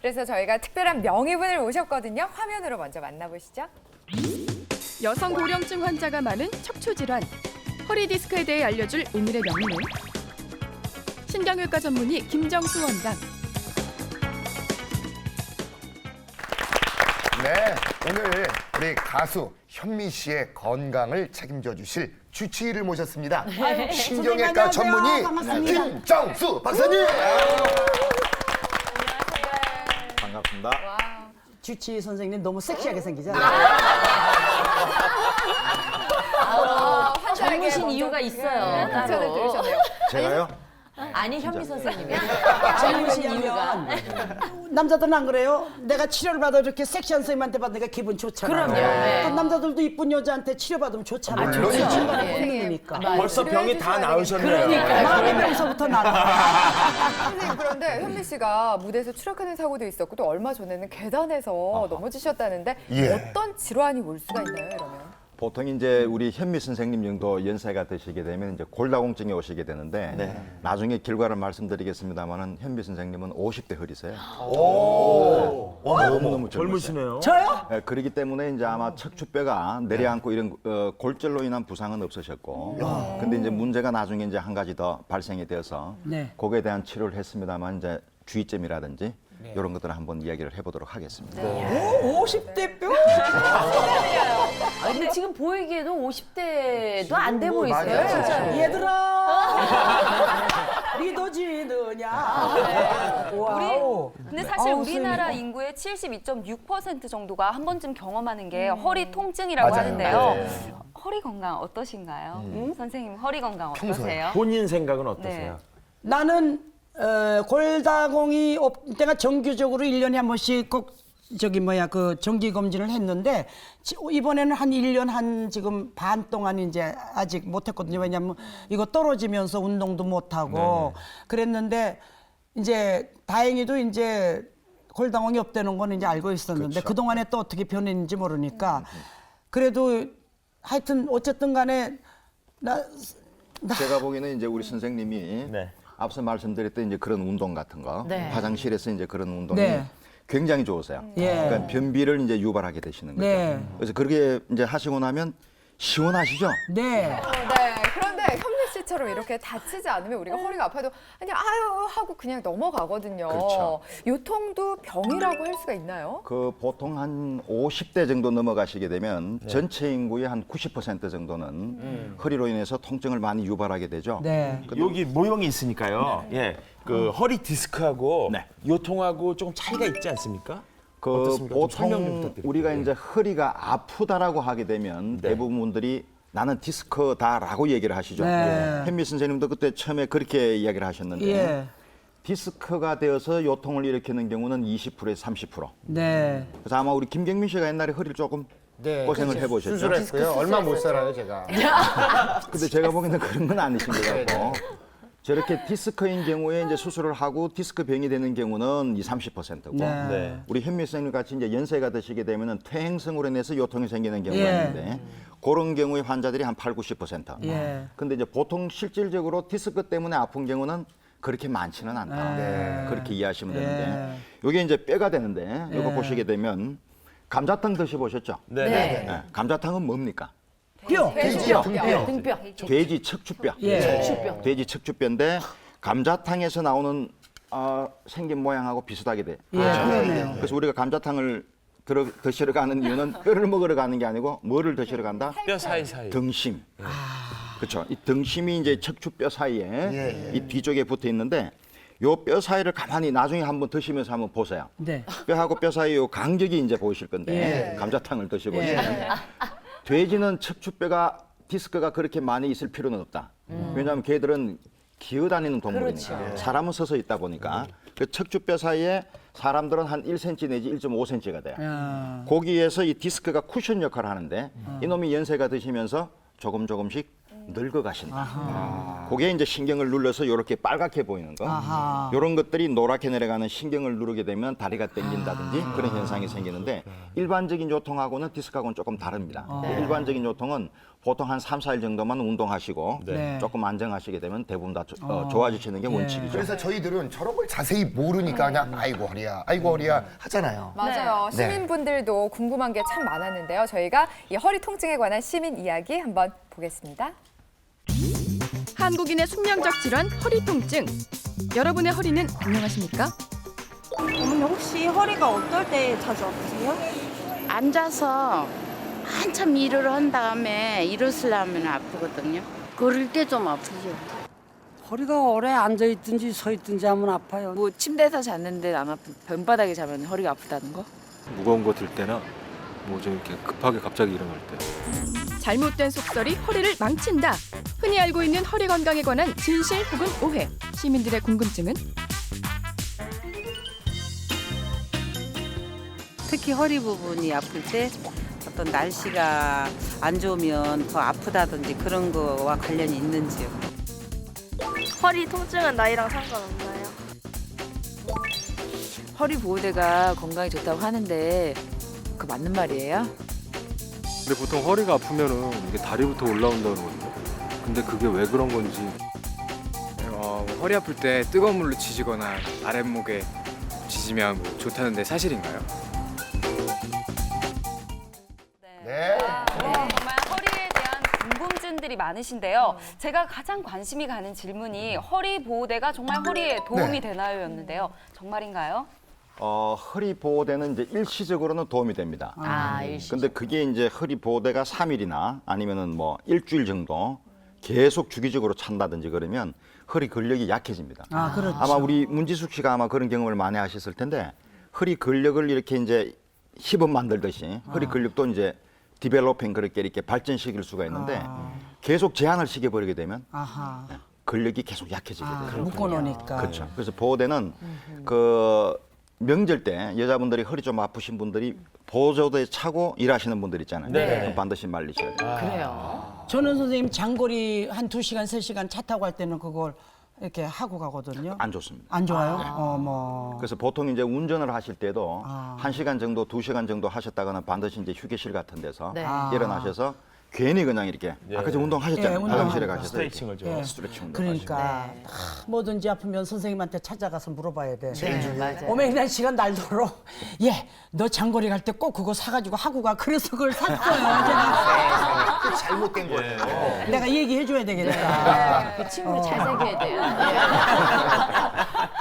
그래서 저희가 특별한 명의분을 모셨거든요. 화면으로 먼저 만나보시죠. 여성 고령층 환자가 많은 척추 질환, 허리 디스크에 대해 알려줄 오늘의 명의는 신경외과 전문의 김정수 원장. 네, 오늘 우리 가수 현미 씨의 건강을 책임져 주실 주치의를 모셨습니다. 신경외과 전문의 김정수 박사님. 반갑습니다. 주치의 선생님 너무 섹시하게 생기잖아요. 젊으신 이유가 있어요. 칭찬을 들으셨네요. 제가요? 아니 현미 선생님이 젊으신 젊으신 이유가. 남자들은 안 그래요? 내가 치료를 받아 이렇게 섹시한 선생님한테 받으니까 기분 좋잖아요. 그럼요. 네. 또 남자들도 이쁜 여자한테 치료받으면 좋잖아요. 좋죠. 친구가 네. 걷는다니까. 벌써 병이 다 나으셨네요. 그러니까요. 마음의 병서부터 나는. 선생님, 그런데 현미 씨가 무대에서 추락하는 사고도 있었고 또 얼마 전에는 계단에서 넘어지셨다는데 예. 어떤 질환이 올 수가 있나요, 이러면? 보통 이제 우리 현미 선생님 정도 연세가 드시게 되면 이제 골다공증이 오시게 되는데 나중에 결과를 말씀드리겠습니다만은 현미 선생님은 50대 허리세요. 너무 젊으시네요. 저요? 네, 그렇기 때문에 이제 아마 척추뼈가 내려앉고 이런 골절로 인한 부상은 없으셨고, 근데 이제 문제가 나중에 이제 한 가지 더 발생이 되어서 네. 거기에 대한 치료를 했습니다만 이제 주의점이라든지 이런 것들을 한번 이야기를 해보도록 하겠습니다. 50대 뼈? 아, 근데 지금 보이기에도 50대도 안 돼 보이세요, 맞아요. 진짜. 얘들아, 믿어지느냐? 와우. 근데 사실 아우, 우리나라 선생님. 인구의 72.6% 정도가 한 번쯤 경험하는 게 허리 통증이라고 맞아요. 하는데요. 네. 허리 건강 어떠신가요? 선생님 허리 건강 어떠세요? 본인 생각은 어떠세요? 나는 골다공이 때가 정규적으로 1년에 한 번씩 꼭 그 정기 검진을 했는데 이번에는 한 1년 한 지금 반 동안 이제 아직 못 했거든요. 왜냐면 이거 떨어지면서 운동도 못 하고 그랬는데 이제 다행히도 이제 골다공이 없다는 건 이제 알고 있었는데 그동안에 또 어떻게 변했는지 모르니까 그래도 하여튼 어쨌든 간에 제가 보기에는 이제 우리 선생님이 네. 앞서 말씀드렸던 이제 그런 운동 같은 거, 네. 화장실에서 이제 그런 운동이 네. 굉장히 좋으세요. 예. 그러니까 변비를 이제 유발하게 되시는 거죠. 네. 그래서 그렇게 이제 하시고 나면 시원하시죠? 네. 네. 그런데 현미 씨처럼 이렇게 다치지 않으면 우리가 허리가 아파도 그냥 아유 하고 그냥 넘어가거든요. 그렇죠. 요통도 병이라고 할 수가 있나요? 그 보통 한 50대 정도 넘어가시게 되면 전체 인구의 한 90% 정도는 허리로 인해서 통증을 많이 유발하게 되죠. 네. 여기 모형이 있으니까요. 예, 그 허리 디스크하고 네. 요통하고 조금 차이가 있지 않습니까? 그 어떻습니까? 좀 설명 좀 보통 부탁드릴게요. 우리가 이제 허리가 아프다라고 하게 되면 네. 대부분 분들이 나는 디스크다라고 얘기를 하시죠. 네. 현미 선생님도 그때 처음에 그렇게 이야기를 하셨는데 예. 디스크가 되어서 요통을 일으키는 경우는 20%에서 30%. 네. 그래서 아마 우리 김경민 씨가 옛날에 허리를 조금 고생을 해보셨죠. 수술했고요. 얼마 못 살아요, 제가. 근데 제가 보기에는 그런 건 아니신 것 같고 저렇게 디스크인 경우에 이제 수술을 하고 디스크 병이 되는 경우는 30%고 네. 네. 우리 현미 선생님 같이 이제 연세가 드시게 되면은 퇴행성으로 인해서 요통이 생기는 경우가 예. 있는데 그런 경우의 환자들이 한 80~90%. 예. 근데 이제 보통 실질적으로 디스크 때문에 아픈 경우는 그렇게 많지는 않다. 그렇게 이해하시면 되는데 이게 이제 뼈가 되는데 이거 보시게 되면 감자탕 드셔보셨죠? 네. 네. 감자탕은 뭡니까? 뼈. 돼지요. 등뼈. 돼지 척추뼈. 예. 척추뼈. 돼지 척추뼈인데 감자탕에서 나오는 생긴 모양하고 비슷하게 돼. 예, 그러네요. 그래서 우리가 감자탕을 드시러 가는 이유는 뼈를 먹으러 가는 게 아니고 뭐를 드시러 간다? 뼈 사이사이. 등심. 그렇죠. 이 등심이 이제 척추뼈 사이에 이 뒤쪽에 붙어 있는데 요 뼈 사이를 가만히 나중에 한번 드시면서 한번 보세요. 네. 뼈하고 뼈 사이 요 간격이 이제 보이실 건데 감자탕을 드셔보시면 돼지는 척추뼈가 디스크가 그렇게 많이 있을 필요는 없다. 왜냐하면 걔들은 기어다니는 동물이니까 사람은 서서 있다 보니까 그 척추뼈 사이에 사람들은 한 1cm 내지 1.5cm가 돼요. 거기에서 이 디스크가 쿠션 역할을 하는데 이놈이 연세가 드시면서 조금씩 늙어가신다. 그게 이제 신경을 눌러서 이렇게 빨갛게 보이는 거. 이런 것들이 노랗게 내려가는 신경을 누르게 되면 다리가 당긴다든지 그런 현상이 생기는데 일반적인 요통하고는 디스크하고는 조금 다릅니다. 일반적인 요통은 보통 한 3, 4일 정도만 운동하시고 네. 조금 안정하시게 되면 대부분 다 좋아지시는 게 원칙이죠. 그래서 저희들은 저런 걸 자세히 모르니까 그냥 아이고 허리야 하잖아요. 맞아요. 네. 시민분들도 궁금한 게 참 많았는데요. 저희가 이 허리 통증에 관한 시민 이야기 한번 보겠습니다. 한국인의 숙명적 질환 허리 통증. 여러분의 허리는 안녕하십니까? 어머니 혹시 허리가 어떨 때 자주 아프세요? 앉아서 한참 일을 한 다음에 일어서려면 아프거든요. 걸을 때 좀 아프죠. 허리가 오래 앉아 있든지 서 있든지 하면 아파요. 뭐 침대에서 잤는데 안 아픈 변바닥에 자면 허리가 아프다는 거? 무거운 거 들 때나 뭐 좀 이렇게 급하게 갑자기 일어날 때. 잘못된 속설이 허리를 망친다. 흔히 알고 있는 허리 건강에 관한 진실 혹은 오해. 시민들의 궁금증은? 특히 허리 부분이 아플 때 어떤 날씨가 안 좋으면 더 아프다든지 그런 거와 관련이 있는지요. 허리 통증은 나이랑 상관없나요? 허리 보호대가 건강에 좋다고 하는데 그 맞는 말이에요? 근데 보통 허리가 아프면은 이게 다리부터 올라온다는 거거든요. 근데 그게 왜 그런 건지. 허리 아플 때 뜨거운 물로 지지거나 아랫목에 지지면 뭐 좋다는데 사실인가요? 네. 정말 허리에 대한 궁금증들이 많으신데요. 제가 가장 관심이 가는 질문이 허리 보호대가 정말 허리에 도움이 되나요?였는데요. 정말인가요? 허리 보호대는 이제 일시적으로는 도움이 됩니다. 근데 그게 이제 허리 보호대가 3일이나 아니면은 뭐 일주일 정도 계속 주기적으로 찬다든지 그러면 허리 근력이 약해집니다. 그렇죠. 아마 우리 문지숙 씨가 아마 그런 경험을 많이 하셨을 텐데 허리 근력을 이렇게 이제 힙업 만들듯이 허리 근력도 이제 디벨로핑 그렇게 이렇게 발전시킬 수가 있는데 계속 제한을 시켜버리게 되면 근력이 계속 약해지게 돼요. 묶어놓으니까. 그렇죠. 그래서 보호대는 그 명절 때 여자분들이 허리 좀 아프신 분들이 보호대 차고 일하시는 분들 있잖아요. 그럼 반드시 말리셔야 돼요. 그래요. 저는 선생님 장거리 한 2시간, 3시간 차 타고 할 때는 그걸 이렇게 하고 가거든요. 안 좋습니다. 안 좋아요? 그래서 보통 이제 운전을 하실 때도 1시간 정도, 2시간 정도 하셨다가는 반드시 이제 휴게실 같은 데서 일어나셔서 괜히 그냥 이렇게 아까 전 운동하셨잖아요. 화장실에 가셔서 스트레칭을 좀. 스트레칭 운동. 그러니까 뭐든지 아프면 선생님한테 찾아가서 물어봐야 돼. 맞아요. 오메기난 시간 날도록 너 장거리 갈 때 꼭 그거 사가지고 하고 가. 그래서 그걸 샀어요. 제가. 그 잘못된 거예요. 내가 얘기해줘야 되겠다. 그 친구를 잘 사귀어야 돼요.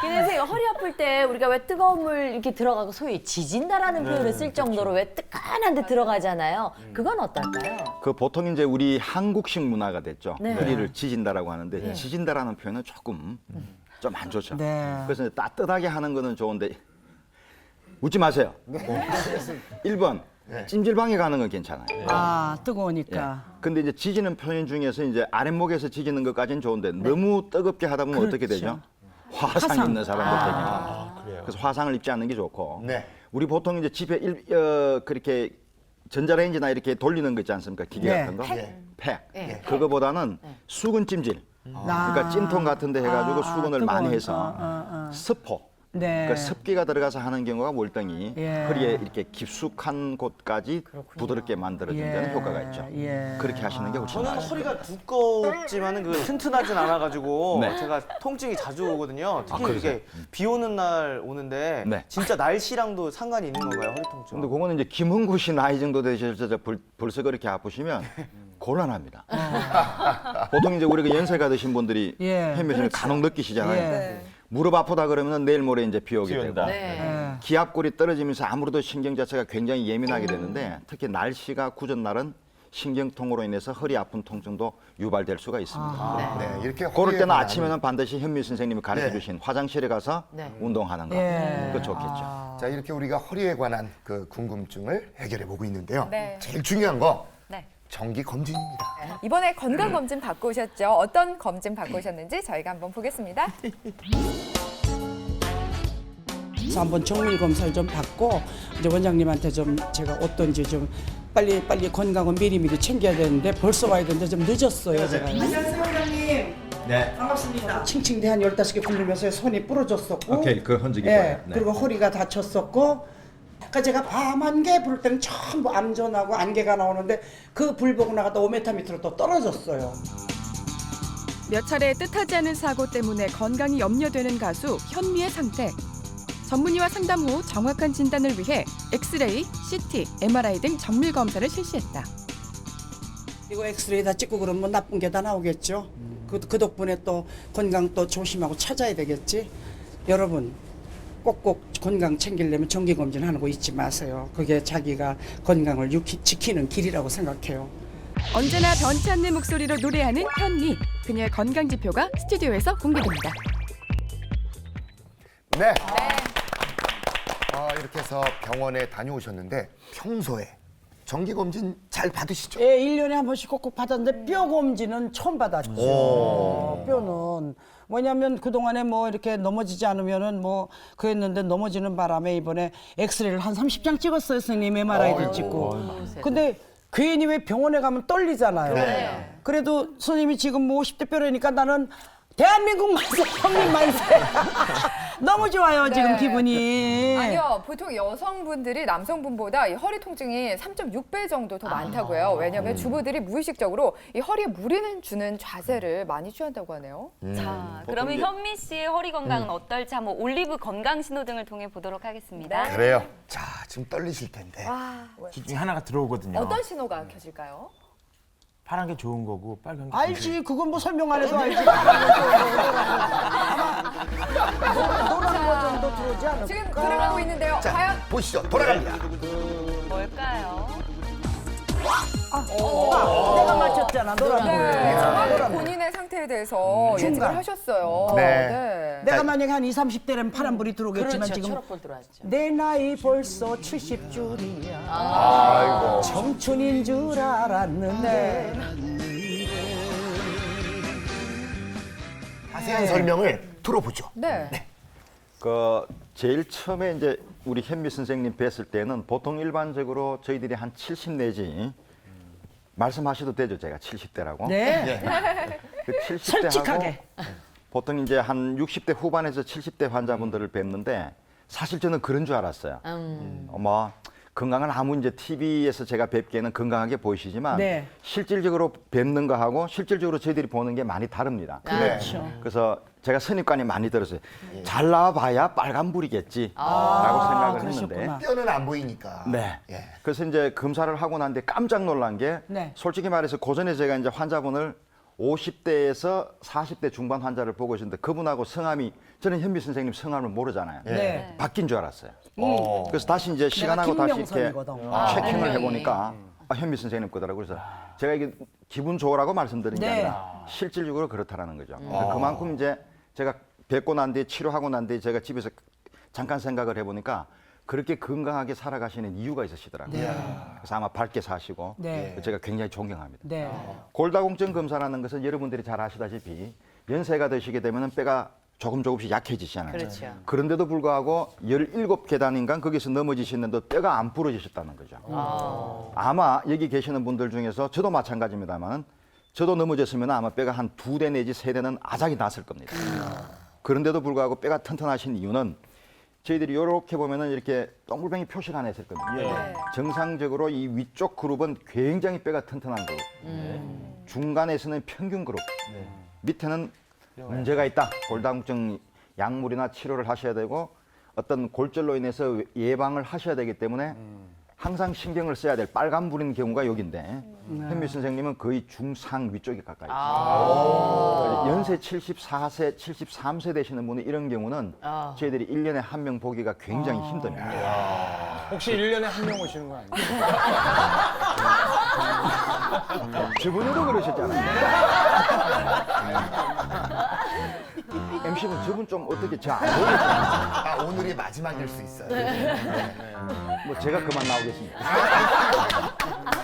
근데 선생님 허리 아플 때 우리가 왜 뜨거운 물 이렇게 들어가고 소위 지진다라는 표현을 쓸 정도로 왜 뜨끈한 데 들어가잖아요. 그건 어떨까요? 그 보통 이제 우리 한국식 문화가 됐죠. 허리를 지진다라고 하는데 지진다라는 표현은 조금 좀 안 좋죠. 그래서 이제 따뜻하게 하는 거는 좋은데 웃지 마세요. 1번 찜질방에 가는 건 괜찮아요. 뜨거우니까. 근데 이제 지지는 표현 중에서 이제 아랫목에서 지지는 것까지는 좋은데 너무 뜨겁게 하다 보면 어떻게 되죠? 화상 있는 사람들에게는. 그래서 화상을 입지 않는 게 좋고. 우리 보통 이제 집에 그렇게 전자레인지나 이렇게 돌리는 거 있지 않습니까? 기계 같은 거. 팩. 그거보다는 수건 찜질. 그러니까 찜통 같은 데 해가지고 수건을 많이 해서 스포. 그러니까 습기가 들어가서 하는 경우가 월등히 허리에 이렇게 깊숙한 곳까지 부드럽게 만들어준다는 효과가 있죠. 그렇게 하시는 게 훨씬 나아요. 저는 허리가 두껍지만은 그 튼튼하진 않아가지고 제가 통증이 자주 오거든요. 특히 이렇게 비 오는 날 오는데 진짜 날씨랑도 상관이 있는 건가요, 허리 통증? 근데 그거는 이제 김흥구 씨 나이 정도 되셔서 벌써 그렇게 아프시면 곤란합니다. 보통 이제 우리가 연세가 드신 분들이 현미신을 간혹 느끼시잖아요. 무릎 아프다 그러면 내일 모레 이제 비 오게 되고 기압골이 떨어지면서 아무래도 신경 자체가 굉장히 예민하게 되는데 특히 날씨가 굳은 날은 신경통으로 인해서 허리 아픈 통증도 유발될 수가 있습니다. 이렇게 그럴 때는 아침에는 반드시 현미 선생님이 가르쳐 주신 화장실에 가서 운동하는 거. 그거 좋겠죠. 자, 이렇게 우리가 허리에 관한 그 궁금증을 해결해 보고 있는데요. 제일 중요한 거 정기 검진입니다. 이번에 건강검진 받고 오셨죠? 어떤 검진 받고 오셨는지 저희가 한번 보겠습니다. 그래서 한번 정밀 검사를 좀 받고 이제 원장님한테 좀 제가 어떤지 좀 빨리 건강은 미리미리 챙겨야 되는데 벌써 와야 되는데 좀 늦었어요. 제가. 안녕하세요, 원장님. 네. 반갑습니다. 칭칭대 한 15개 굴리면서 손이 부러졌었고 오케이, 그 흔적이 예, 보여요. 네. 그리고 허리가 다쳤었고 그러니까 제가 밤 안개 부를 때는 전부 암전하고 안개가 나오는데 그 불 보고 나가다 5m 밑으로 또 떨어졌어요. 몇 차례 뜻하지 않은 사고 때문에 건강이 염려되는 가수 현미의 상태. 전문의와 상담 후 정확한 진단을 위해 엑스레이, CT, MRI 등 정밀 검사를 실시했다. 이거 엑스레이 다 찍고 그러면 나쁜 게 다 나오겠죠. 그 덕분에 또 건강 또 조심하고 찾아야 되겠지. 여러분 꼭꼭 건강 챙기려면 정기검진 하는 거 잊지 마세요. 그게 자기가 건강을 지키는 길이라고 생각해요. 언제나 변치 않는 목소리로 노래하는 현미. 그녀의 건강 지표가 스튜디오에서 공개됩니다. 네. 이렇게 해서 병원에 다녀오셨는데 평소에 정기검진 잘 받으시죠? 예, 1년에 한 번씩 꼭꼭 받았는데 뼈 검진은 처음 받았죠. 뼈는 뭐냐면 그동안에 뭐 이렇게 넘어지지 않으면은 뭐 그랬는데 넘어지는 바람에 이번에 엑스레이를 한 30장 찍었어요, 선생님. MRI도 찍고. 근데 괜히 왜 병원에 가면 떨리잖아요. 네. 그래도 선생님이 지금 뭐 50대 뼈라니까 나는 대한민국 만세, 형님 만세. 너무 좋아요, 지금 네. 기분이. 아니요, 보통 여성분들이 남성분보다 이 허리 통증이 3.6배 정도 더 많다고요. 왜냐하면 주부들이 무의식적으로 이 허리에 무리는 주는 자세를 많이 취한다고 하네요. 자, 그러면 현미 씨의 허리 건강은 어떨지 한번 올리브 건강 신호등을 통해 보도록 하겠습니다. 그래요. 자, 지금 떨리실 텐데. 와, 둘 중에 하나가 들어오거든요. 어떤 신호가 켜질까요? 파란 게 좋은 거고 빨간 게 알지, 그건 뭐 설명 안 해도 알지. 노란 거 정도 들어오지 않을까? 지금 들어가고 있는데요. 자, 과연 보시죠. 돌아갑니다. 뭘까요? 내가 맞췄잖아, 노란 거. 네, 정확히 본인의 상태에 대해서 예측을 중간. 하셨어요. 네. 내가 만약에 한 20, 30대라면 파란불이 들어오겠지만 그렇죠. 지금 초록불 들어왔죠. 내 나이 벌써 70줄이야. 아이고. 청춘인 줄 알았는데. 자세한 설명을 들어보죠. 네. 그 제일 처음에 이제 우리 현미 선생님 뵀을 때는 보통 일반적으로 저희들이 한 70 내지 말씀하셔도 되죠, 제가 70대라고. 네. 그 70대하고 솔직하게. 보통 이제 한 60대 후반에서 70대 환자분들을 뵙는데 사실 저는 그런 줄 알았어요. 뭐 건강을 아무 이제 TV에서 제가 뵙기에는 건강하게 보이시지만 네. 실질적으로 뵙는 거하고 실질적으로 저희들이 보는 게 많이 다릅니다. 그렇죠. 그래서 제가 선입관이 많이 들었어요. 잘 나와봐야 빨간불이겠지 라고 생각을 했는데 그러셨구나. 뼈는 안 보이니까. 네. 예. 그래서 이제 검사를 하고 난데 깜짝 놀란 게 네. 솔직히 말해서 고전에 제가 이제 환자분을 50대에서 40대 중반 환자를 보고 있었는데 그분하고 성함이 저는 현미 선생님 성함을 모르잖아요. 네. 바뀐 줄 알았어요. 그래서 다시 이제 시간하고 다시 이렇게 김명선이거든. 체킹을 해보니까 현미 선생님 거더라고요. 그래서 제가 이게 기분 좋으라고 말씀드린 게 네. 아니라 실질적으로 그렇다라는 거죠. 그만큼 이제 제가 뵙고 난 뒤에 치료하고 난 뒤에 제가 집에서 잠깐 생각을 해보니까 그렇게 건강하게 살아가시는 이유가 있으시더라고요. 그래서 아마 밝게 사시고 네. 제가 굉장히 존경합니다. 네. 골다공증 검사라는 것은 여러분들이 잘 아시다시피 연세가 드시게 되면 뼈가 조금씩 약해지시잖아요. 그렇죠. 그런데도 불구하고 17계단인가 거기서 넘어지시는데 뼈가 안 부러지셨다는 거죠. 아마 여기 계시는 분들 중에서 저도 마찬가지입니다만 저도 넘어졌으면 아마 뼈가 한 2대 내지 3대는 아작이 났을 겁니다. 그런데도 불구하고 뼈가 튼튼하신 이유는 저희들이 이렇게 보면은 이렇게 동글뱅이 표시가 하나 있을 겁니다. 정상적으로 이 위쪽 그룹은 굉장히 뼈가 튼튼한 그룹, 중간에서는 평균 그룹, 밑에는 문제가 있다. 골다공증 약물이나 치료를 하셔야 되고 어떤 골절로 인해서 예방을 하셔야 되기 때문에 항상 신경을 써야 될 빨간불인 경우가 여기인데 현미 선생님은 거의 중상 위쪽에 가까이 있어요. 연세 74세, 73세 되시는 분이 이런 경우는 저희들이 1년에 한 명 보기가 굉장히 힘듭니다. 혹시 1년에 한 명 오시는 거 아니에요? 저번에도 그러셨잖아요. MC분 저분 좀 어떻게 저 안 보이겠어요? 오늘이 마지막일 수 있어요. 뭐 제가 그만 나오겠습니다.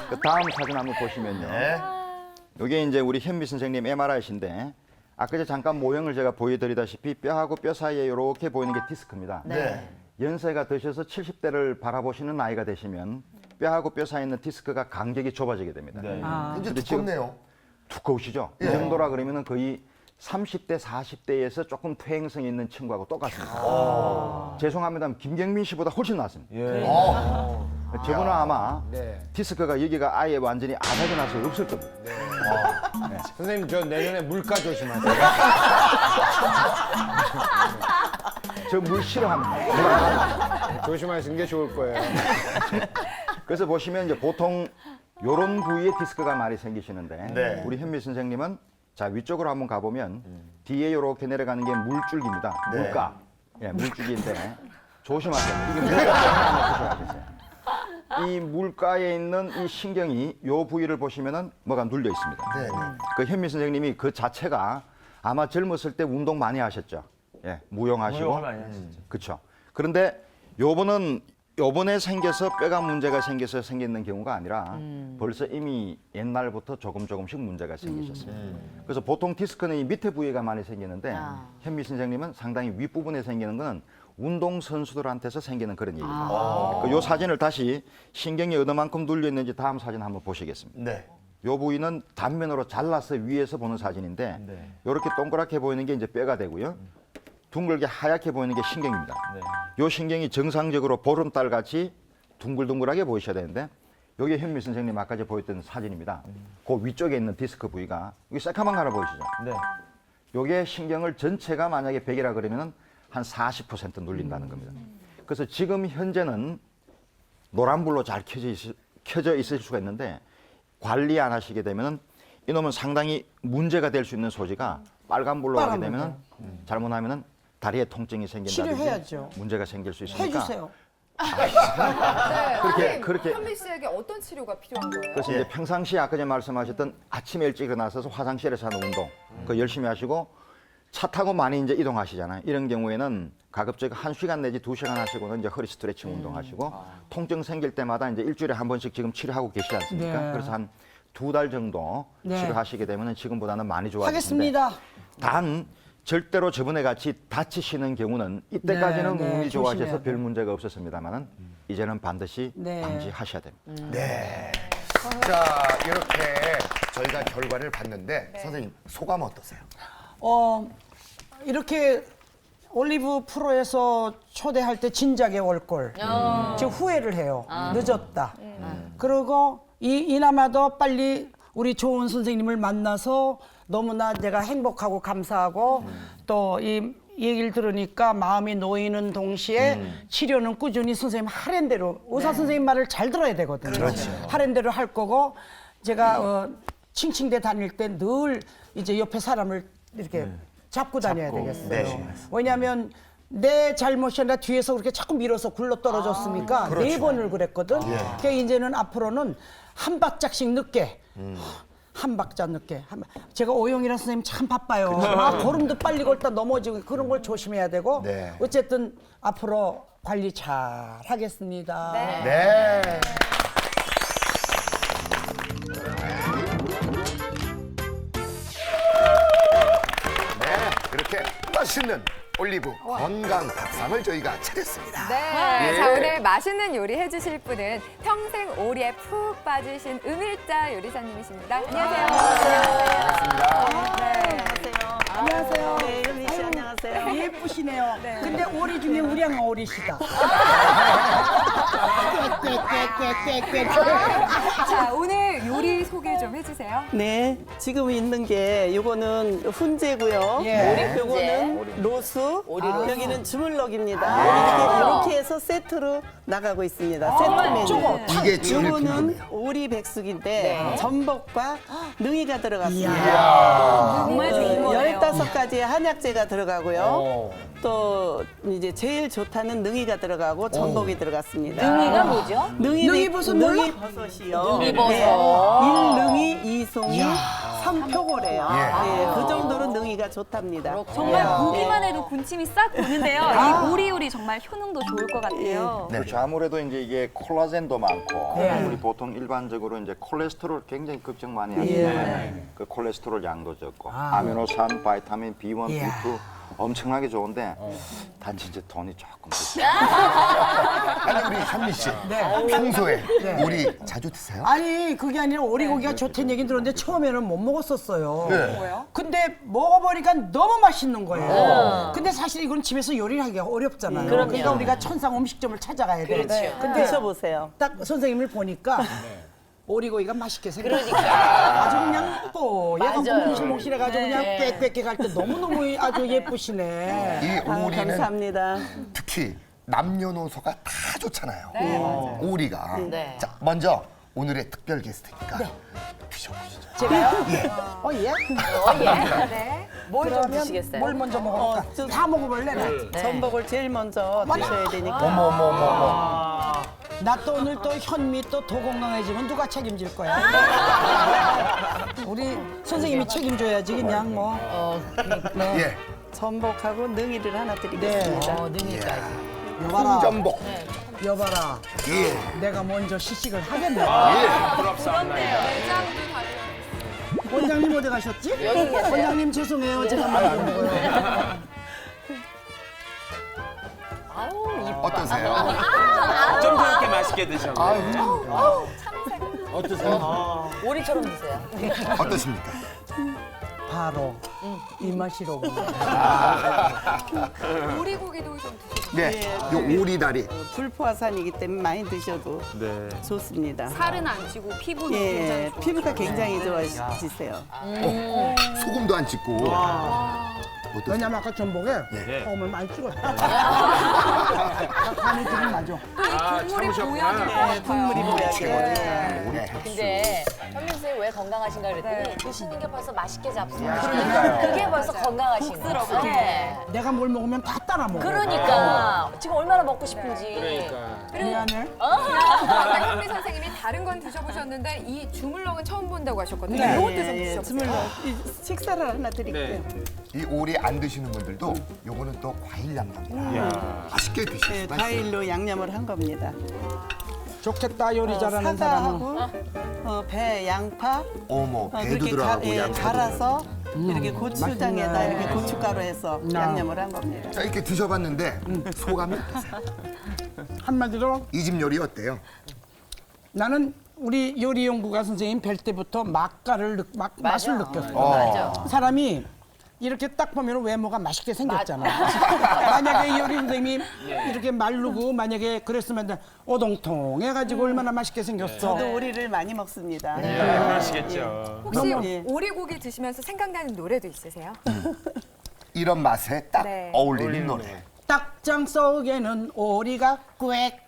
그 다음 사진 한번 보시면요. 이게 이제 우리 현미 선생님 MRI신데 아까 저 잠깐 모형을 제가 보여드리다시피 뼈하고 뼈 사이에 이렇게 보이는 게 디스크입니다. 연세가 드셔서 70대를 바라보시는 나이가 되시면 뼈하고 뼈 사이에 있는 디스크가 간격이 좁아지게 됩니다. 이제 두껍네요. 두꺼우시죠? 이 정도라 그러면은 거의 30대, 40대에서 조금 퇴행성이 있는 친구하고 똑같습니다. 죄송합니다. 김경민 씨보다 훨씬 낫습니다. 저분은 아마 디스크가 여기가 아예 완전히 아작이 나서 없을 겁니다. 선생님 저 내년에 물가 조심하세요. 저 물 싫어합니다. 조심하시는 게 좋을 거예요. 그래서 보시면 이제 보통 요런 부위에 디스크가 많이 생기시는데 네. 우리 현미 선생님은 자 위쪽으로 한번 가보면 뒤에 이렇게 내려가는 게 물줄기입니다. 네. 물가. 예, 물줄기인데 조심하세요. 이게 물가 조심하세요. 이 물가에 있는 이 신경이 요 부위를 보시면은 뭐가 눌려 있습니다. 네, 네. 그 현미 선생님이 그 자체가 아마 젊었을 때 운동 많이 하셨죠. 예, 무용하시고. 무용을 많이 하셨죠. 그렇죠. 그런데 요번에 생겨서 뼈가 문제가 생겨서 생기는 경우가 아니라 벌써 이미 옛날부터 조금씩 문제가 생기셨어요. 그래서 보통 디스크는 이 밑에 부위가 많이 생기는데 현미 선생님은 상당히 윗부분에 생기는 거는 운동선수들한테서 생기는 그런 얘기입니다. 요 사진을 다시 신경이 어느 만큼 눌려 있는지 다음 사진 한번 보시겠습니다. 네. 요 부위는 단면으로 잘라서 위에서 보는 사진인데 이렇게 동그랗게 보이는 게 이제 뼈가 되고요. 둥글게 하얗게 보이는 게 신경입니다. 요 신경이 정상적으로 보름달 같이 둥글둥글하게 보이셔야 되는데 여기 현미 선생님 아까 저 보였던 사진입니다. 그 위쪽에 있는 디스크 부위가 여기 새카만 거 하나 보이시죠? 네. 요게 신경을 전체가 만약에 100이라 그러면 한 40% 눌린다는 겁니다. 그래서 지금 현재는 노란불로 잘 켜져 있을 수가 있는데 관리 안 하시게 되면 이놈은 상당히 문제가 될 수 있는 소지가 빨간불로 하게 되면 잘못하면 다리에 통증이 생긴다든지 치료해야죠. 문제가 생길 수 있으니까 해주세요. 그렇게 현미 씨에게 어떤 치료가 필요한 거예요? 그래서 이제 평상시에 아까 전에 말씀하셨던 아침에 일찍 일어나서 화장실에서 하는 운동 그거 열심히 하시고 차 타고 많이 이제 이동하시잖아요. 이런 경우에는 가급적 1시간 내지 2시간 하시고는 이제 허리 스트레칭 운동하시고 통증 생길 때마다 이제 일주일에 한 번씩 지금 치료하고 계시지 않습니까? 네. 그래서 한 2달 정도 네. 치료하시게 되면 지금보다는 많이 좋아지는데 하겠습니다. 단 절대로 저번에 같이 다치시는 경우는 이때까지는 네, 네, 운이 좋아져서 조심해야 별 문제가 없었습니다만은 이제는 반드시 네. 방지하셔야 됩니다. 네. 자, 이렇게 저희가 결과를 봤는데 선생님 소감 어떠세요? 이렇게 올리브 프로에서 초대할 때 진작에 올 걸. 지금 후회를 해요. 늦었다. 그리고 이나마도 빨리 우리 좋은 선생님을 만나서 너무나 내가 행복하고 감사하고 또 이 얘기를 들으니까 마음이 놓이는 동시에 치료는 꾸준히 선생님 하랜 대로 의사 선생님 말을 잘 들어야 되거든요. 그렇죠. 하랜 대로 할 거고 제가 칭칭대 다닐 때 늘 이제 옆에 사람을 이렇게 잡고 다녀야 되겠어요. 네. 왜냐하면 내 잘못이 아니라 뒤에서 그렇게 자꾸 밀어서 굴러 떨어졌으니까 그렇죠. 4번을 그랬거든. 그러니까 이제는 앞으로는 한 발짝씩 늦게 한 박자 늦게. 제가 오영이라는 선생님 참 바빠요. 걸음도 빨리 걷다 넘어지고 그런 걸 조심해야 되고 네. 어쨌든 앞으로 관리 잘 하겠습니다. 네. 네, 그렇게 맛있는 올리브 건강 밥상을 저희가 차렸습니다. 네, 예. 자 오늘 맛있는 요리 해주실 분은 평생 오리에 푹 빠지신 음일자 요리사님이십니다. 안녕하세요. 안녕하세요. 네, 현미 씨 안녕하세요. 예쁘시네요. 근데 오리 중에 우량 오리시다. 자 오늘 요리 소개 좀 해주세요. 네, 지금 있는 게 요거는 훈제고요. 예. 요거는 로수, 여기는 주물럭입니다. 이렇게 해서 세트로 나가고 있습니다. 세트 메뉴. 이게 제일 요거는 오리 백숙인데 전복과 능이가 들어갔습니다. 정말 좋은 거네요. 15가지의 한약재가 들어가고요. 또 이제 제일 좋다는 능이가 들어가고 전복이 들어갔습니다. 능이가 뭐죠? 능이버섯 몰라? 능이버섯이요. 능이버섯. 일능이, 이송이, 삼표고래요. 네, 그 정도로 능이가 좋답니다. 정말 보기만 해도 군침이 싹 도는데요. 이 오리 요리 정말 효능도 좋을 것 같아요. 그렇죠. 아무래도 이제 이게 콜라겐도 많고 우리 보통 일반적으로 이제 콜레스테롤 굉장히 걱정 많이 하시잖아요. 그 콜레스테롤 양도 적고 아미노산, 바이타민 B1, B2 엄청나게 좋은데 단지 이제 돈이 조금 들죠. 아니 우리 현미 씨. 네. 평소에 네. 오리 자주 드세요? 아니 그게 아니라 오리고기가 좋다는 얘기 들었는데 처음에는 못 먹었었어요. 네. 뭐요? 근데 먹어보니까 너무 맛있는 거예요. 근데 사실 이건 집에서 요리를 하기가 어렵잖아요. 그럼요. 그러니까 우리가 천상 음식점을 찾아가야 돼. 그렇죠. 근데 드셔보세요. 딱 선생님을 보니까 오리고기가 맛있게 생겼어요. 그러니까. 아주 그냥 또 얘가 맞아요. 몽실몽실해가지고 그냥 네. 빽빽하게 갈 때 너무너무 아주 예쁘시네. 이 오리는 감사합니다. 특히 남녀노소가 다 좋잖아요. 네, 맞아요. 오리가. 네. 자, 먼저 오늘의 특별 게스트니까 드셔보시죠. 제가요? 예. 예? 네. 뭘 좀 드시겠어요? 뭘 먼저 먹을까? 다 먹어볼래? 나? 네. 전복을 제일 먼저 드셔야 되니까. 어머. 나 또 오늘 또 현미 또 더 건강해지면 누가 책임질 거야? 우리 선생님이 책임져야지 그냥 뭐. 네. 예. 전복하고 능이를 하나 드리겠습니다. 능이까지. 여봐라. 전복. 여봐라. 예. 내가 먼저 시식을 하겠네. 부럽네요. 원장님 어디 가셨지? 원장님 죄송해요. 제가 먼저 먹어요. 아우, 이뻐. 어떠세요? 좀 그렇게 맛있게 드셔. 어떠세요? 오리처럼 드세요. 어떠십니까? 바로 이 맛이로구나. 오리고기도 좀 드시고. 네. 요 오리다리. 불포화산이기 때문에 많이 드셔도 좋습니다. 살은 안 찌고 피부는 예, 굉장히 좋아요. 피부가 굉장히 좋아지세요. 소금도 안 찍고. 어떠세요? 왜냐면 아까 전복에 네. 껌을 많이 찍었어. 간이 지금 맞아. 국물이 보약인 것 네, 국물이 같아요. 보약이에요. 네. 근데 현민 선생님 왜 건강하신가 그랬더니 네. 드시는 게 벌써 맛있게 잡수요. 그러니까요. 그게 벌써 건강하신 거예요. 네. 내가 뭘 먹으면 다 따라 먹어. 그러니까 지금 얼마나 먹고 싶은지. 미안해. 아까 현미 선생님이 다른 건 드셔보셨는데 이 주물럭은 처음 본다고 하셨거든요. 네. 이것도 좀 예, 드셔보세요. 주물럭 식사를 하나 드릴게요. 이 오리 안 드시는 분들도 요거는 또 과일 양념이라 맛있게 드실 네, 수가 있어요. 과일로 양념을 한 겁니다. 좋겠다 요리 잘하는 사람은. 사과하고 배, 양파 어머, 배도 그렇게 들어가고 양파도 갈아서 이렇게 고추장에다 맛있네. 이렇게 고춧가루 해서 양념을 한 겁니다. 자, 이렇게 드셔봤는데 소감이 어떠세요? 한마디로 이 집 요리 어때요? 나는 우리 요리 연구가 선생님 뵐 때부터 맛을 느꼈어. 맞아. 사람이 이렇게 딱 보면 외모가 맛있게 생겼잖아. 만약에 이 요리 선생님이 이렇게 마르고 만약에 그랬으면 오동통해가지고 얼마나 맛있게 생겼어. 저도 오리를 많이 먹습니다. 그러시겠죠. 혹시 예. 오리고기 드시면서 생각나는 노래도 있으세요? 이런 맛에 딱 네. 어울리는 노래. 딱장 속에는 오리가 꽥꽥꽥.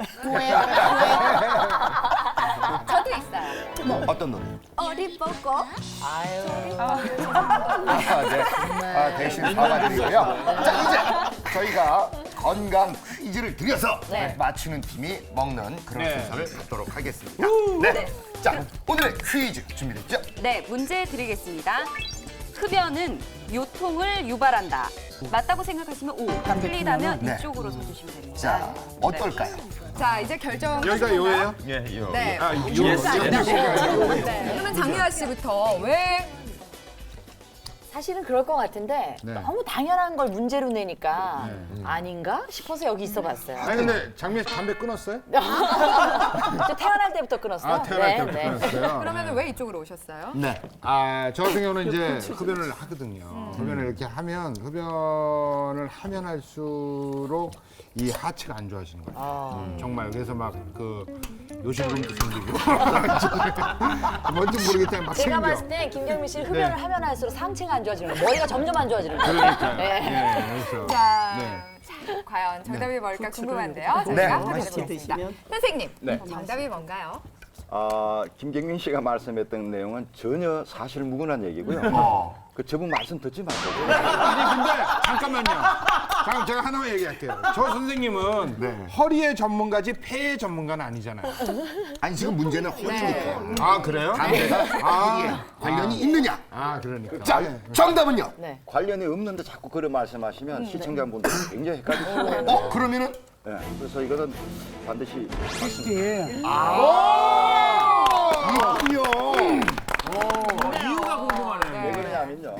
저도 있어요. 뭐 어떤 노래? 어리 보고. 네. 대신 사과드리고요. 자, 이제 저희가 건강 퀴즈를 드려서 맞추는 팀이 먹는 그런 순서를 갖도록 하겠습니다. 네. 자, 오늘의 퀴즈 준비됐죠? 네, 문제 드리겠습니다. 흡연은 요통을 유발한다. 맞다고 생각하시면 O, 틀리다면 네. 이쪽으로 서주시면 됩니다. 자, 어떨까요? 자, 이제 결정. 여기가 요예요? 예, 요. 네. 아, 네. 요. 그러면 장미아 씨부터 왜 사실은 그럴 것 같은데 네. 너무 당연한 걸 문제로 내니까 아닌가 싶어서 여기 있어봤어요. 아니 근데 장미애 씨 담배 끊었어요? 저 태어날 때부터 끊었어요. 아 태어날 때부터 끊었어요. 그러면 왜 이쪽으로 오셨어요? 네. 저 같은 경우는 이제 흡연을 하거든요. 흡연을 이렇게 하면 흡연을 하면 할수록 이 하체가 안 좋아지는 거예요. 정말 그래서 막 그 요실금도 생기고 뭔지 모르겠지만 막 제가 생겨. 봤을 때 김경민 씨는 흡연을 하면 할수록 상체가 안 좋아지는 거예요. 머리가 점점 안 좋아지는 거예요. 그러니까요. 네. 그래서 자, 네. 과연 정답이 뭘까 궁금한데요. 네. 저희가 맛있게 확인해보겠습니다. 드시면. 선생님, 네. 정답이 뭔가요? 김경민 씨가 말씀했던 내용은 전혀 사실무근한 얘기고요. 그 저분 말씀 듣지 마세요. 아니 근데 잠깐만요. 잠깐 제가 하나만 얘기할게요. 저 선생님은 허리의 전문가지 폐의 전문가는 아니잖아요. 아니, 지금 문제는 허리니까. 아 그래요? 담배가 허리에 관련이 있느냐? 아 그러니까. 자, 정답은요? 관련이 없는데 자꾸 그런 말씀하시면 시청자분들 굉장히 헷갈릴 수 있어요. 그러면은? 네, 그래서 이거는 반드시 있군요. 이유가 궁금하네요. 왜 그러냐면요.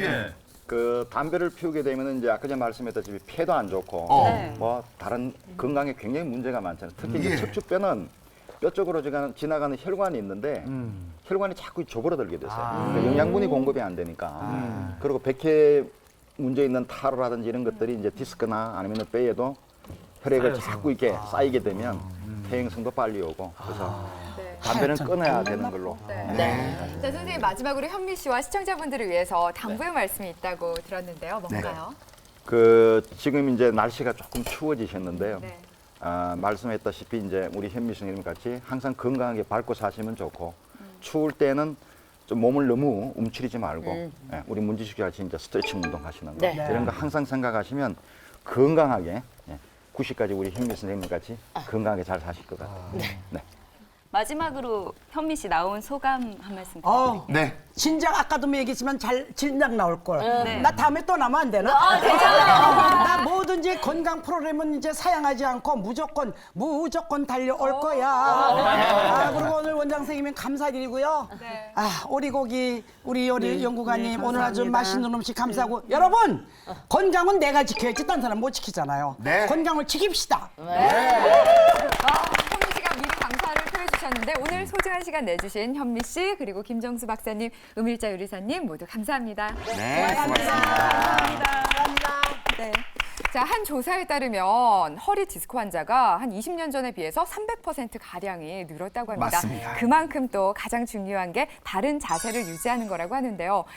그 담배를 피우게 되면 이제 아까 전에 말씀했다시피 폐도 안 좋고 네. 뭐 다른 건강에 굉장히 문제가 많잖아요. 특히 이제 예. 척추뼈는 뼈 쪽으로 지나가는 혈관이 있는데 혈관이 자꾸 좁아들게 됐어요. 그러니까 영양분이 공급이 안 되니까. 그리고 백혈 문제 있는 타로라든지 이런 것들이 이제 디스크나 아니면 뼈에도 혈액을 자꾸 이렇게 쌓이게 되면 퇴행성도 빨리 오고 그래서 담배는 끊어야 되는 걸로. 네. 자, 선생님 마지막으로 현미 씨와 시청자분들을 위해서 당부의 말씀이 있다고 들었는데요. 뭔가요? 그 지금 이제 날씨가 조금 추워지셨는데요. 네. 말씀했다시피 이제 우리 현미 선생님 같이 항상 건강하게 밟고 사시면 좋고 추울 때는 좀 몸을 너무 움츠리지 말고 예, 우리 문지식 같이 이제 스트레칭 운동 하시는 거 네. 이런 거 항상 생각하시면 건강하게 90까지 우리 현미 선생님 같이 건강하게 잘 사실 것 같아요. 네. 마지막으로 현미 씨 나온 소감 한 말씀 부탁드릴게요. 네. 진작 아까도 얘기했지만 진작 나올 걸. 네. 나 다음에 또 나면 안 되나? 괜찮아요. 나 뭐든지 건강 프로그램은 이제 사양하지 않고 무조건 달려올 거야. 그리고 오늘 원장 선생님님 감사드리고요. 오리고기 우리 요리 연구관님 오늘 아주 맛있는 음식 감사하고 여러분 건강은 내가 지켜야지 딴 사람 못 지키잖아요. 네. 건강을 지킵시다. 현미 씨가 미리 감사를 표해주셨는데 오늘 소중한 시간 내주신 현미 씨 그리고 김정수 박사님, 음일자 요리사님 모두 감사합니다. 네, 고맙습니다. 네. 자, 한 조사에 따르면 허리 디스크 환자가 한 20년 전에 비해서 300% 가량이 늘었다고 합니다. 맞습니다. 그만큼 또 가장 중요한 게 바른 자세를 유지하는 거라고 하는데요.